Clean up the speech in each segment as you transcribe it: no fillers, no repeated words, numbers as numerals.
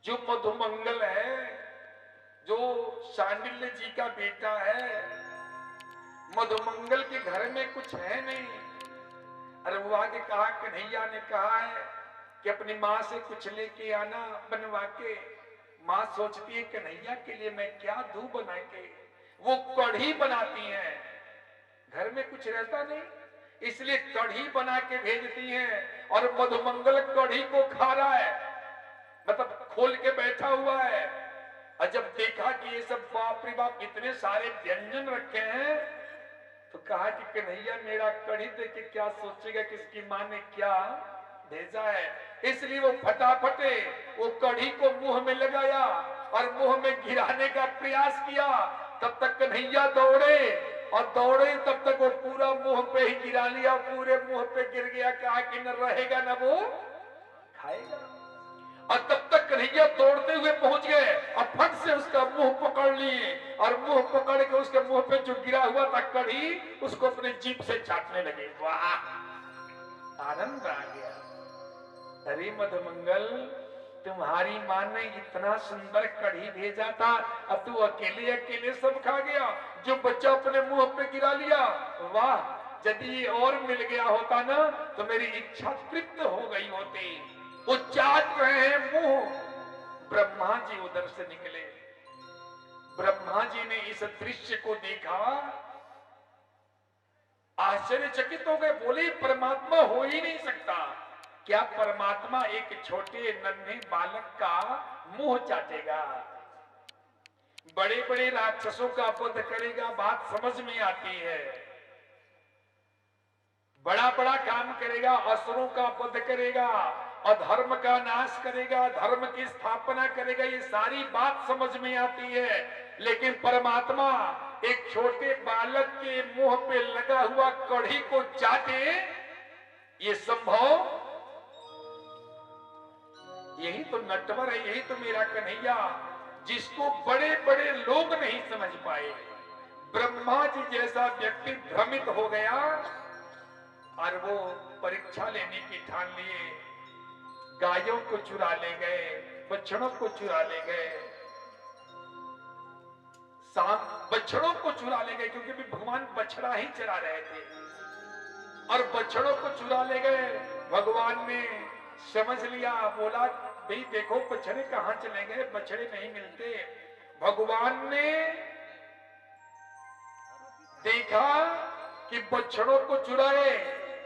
जो मधुमंगल है, जो शांडिल्य जी का बेटा है, मधुमंगल के घर में कुछ है नहीं। अरे वो आगे कहा, कन्हैया ने कहा है कि अपनी माँ से कुछ लेके आना बनवा के। माँ सोचती है कन्हैया के लिए मैं क्या दूं बना के। वो कढ़ी बनाती हैं, घर में कुछ रहता नहीं इसलिए कढ़ी बना के भेजती हैं। और मधुमंगल कढ़ी को खा रहा है, मतलब खोल के बैठा हुआ है। और जब देखा कि ये सब बाप रे बाप इतने सारे व्यंजन रखे हैं, तो कहा कि कन्हैया मेरा कढ़ी देख के क्या सोचेगा कि इसकी माँ ने क्या भेजा है। इसलिए वो फटाफट वो कढ़ी को मुंह में लगाया और मुंह में गिराने का प्रयास किया। तब तक कन्हैया दौड़े और दौड़े तब तक वो पूरा मुंह पे ही गिरा लिया, पूरे मुंह पे गिर गया। कहा कि न रहेगा न वो खाएगा। और तब तक कन्हैया दौड़ते हुए पहुंच गए और फट से उसका मुंह पकड़ लिए और मुंह पकड़ के उसके मुंह पे जो गिरा हुआ था कढ़ी, उसको अपने जीभ से चाटने लगे। वाह, आनंद आ गया। अरे मधुमंगल, तुम्हारी मां ने इतना सुंदर कढ़ी भेजा था, अब तू अकेले अकेले सब खा गया, जो बच्चा अपने मुंह पे गिरा लिया। वाह, यदि और मिल गया होता ना तो मेरी इच्छा तृप्त हो गई होती। वो चाट रहे हैं मुंह। ब्रह्मा जी उधर से निकले। ब्रह्मा जी ने इस दृश्य को देखा, आश्चर्यचकित हो गए। बोले परमात्मा हो ही नहीं सकता। क्या परमात्मा एक छोटे नन्हे बालक का मुंह चाटेगा? बड़े बड़े राक्षसों का वध करेगा, बात समझ में आती है। बड़ा बड़ा काम करेगा, असुरों का वध करेगा, अधर्म का नाश करेगा, धर्म की स्थापना करेगा, ये सारी बात समझ में आती है। लेकिन परमात्मा एक छोटे बालक के मुंह पे लगा हुआ कढ़ी को चाटे, ये संभव? यही तो नटवर है, यही तो मेरा कन्हैया, जिसको बड़े बड़े लोग नहीं समझ पाए। ब्रह्मा जी जैसा व्यक्ति भ्रमित हो गया और वो परीक्षा लेने की ठान लिए। गायों को चुरा ले गए, बछड़ों को चुरा ले गए, बछड़ों को चुरा ले गए, क्योंकि भी भगवान बछड़ा ही चरा रहे थे और बछड़ों को चुरा ले गए। भगवान ने समझ लिया, बोला भाई देखो बछड़े कहां चले गए, बछड़े नहीं मिलते। भगवान ने देखा कि बछड़ों को चुराए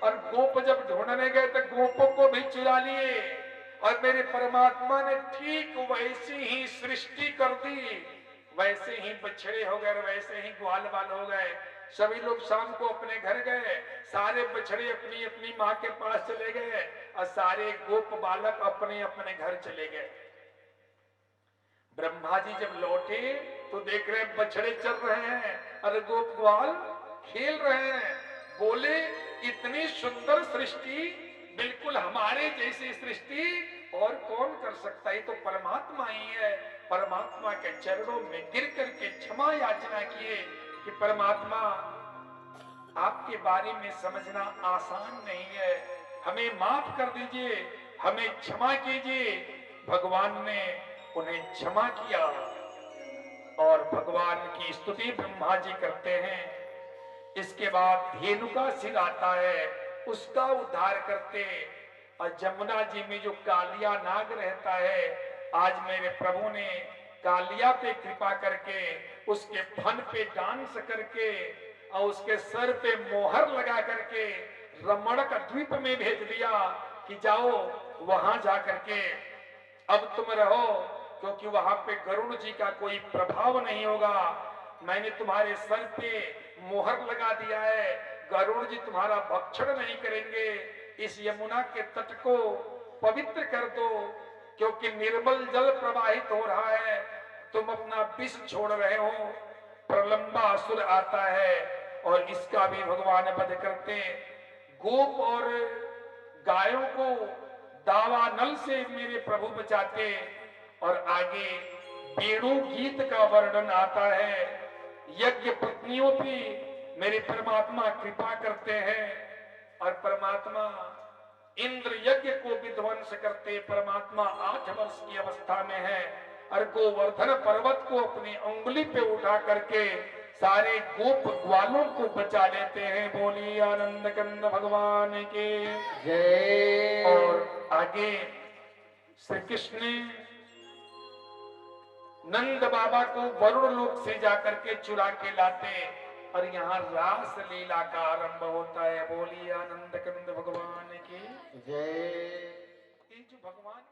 और गोप जब ढूंढने गए तो गोपों को भी चुरा लिए। और मेरे परमात्मा ने ठीक वैसी ही सृष्टि कर दी, वैसे ही बछड़े हो गए, वैसे ही ग्वाल बाल हो गए। सभी लोग शाम को अपने घर गए, सारे बछड़े अपनी अपनी माँ के पास चले गए और सारे गोप बालक अपने अपने घर चले गए। ब्रह्मा जी जब लौटे तो देख रहे बछड़े चल रहे हैं और गोप ग्वाल खेल रहे हैं। बोले इतनी सुंदर सृष्टि, बिल्कुल हमारे जैसी सृष्टि और कौन कर सकता है, तो परमात्मा ही है। परमात्मा के चरणों में गिर करके क्षमा याचना किए कि परमात्मा आपके बारे में समझना आसान नहीं है, हमें माफ कर दीजिए, हमें क्षमा कीजिए। भगवान ने उन्हें क्षमा किया और भगवान की स्तुति ब्रह्मा जी करते हैं। इसके बाद धेनु का सिर आता है, उसका उद्धार करते। और जमुना जी में जो कालिया नाग रहता है, आज मेरे प्रभु ने कालिया पे कृपा करके उसके फन पे डांस करके और उसके सर पे मोहर लगा करके रमणक द्वीप में भेज दिया कि जाओ वहां जा करके अब तुम रहो, क्योंकि वहां पे गरुड़ जी का कोई प्रभाव नहीं होगा। मैंने तुम्हारे सर पे मोहर लगा दिया है, गरुड़ जी तुम्हारा भक्षण नहीं करेंगे। इस यमुना के तट को पवित्र कर दो, क्योंकि निर्मल जल प्रवाहित हो रहा है, तुम अपना विष छोड़ रहे हो। प्रलंबा असुर आता है और इसका भी भगवान वध करते। गोप और गायों को दावानल से मेरे प्रभु बचाते। और आगे वेणु गीत का वर्णन आता है, यज्ञ पत्नियों भी मेरे परमात्मा कृपा करते हैं। और परमात्मा इंद्र यज्ञ को विध्वंस करते परमात्मा 8 वर्ष की अवस्था में है और गोवर्धन पर्वत को अपनी उंगली पे उठा करके सारे गोप ग्वालों को बचा लेते हैं। बोलिए आनंद कंद भगवान के जय। और आगे श्री कृष्ण ने नंद बाबा को वरुण लोक से जाकर के चुरा के लाते और यहाँ रास लीला का आरंभ होता है। बोलिए आनंद कंद भगवान की जय। ये जो भगवान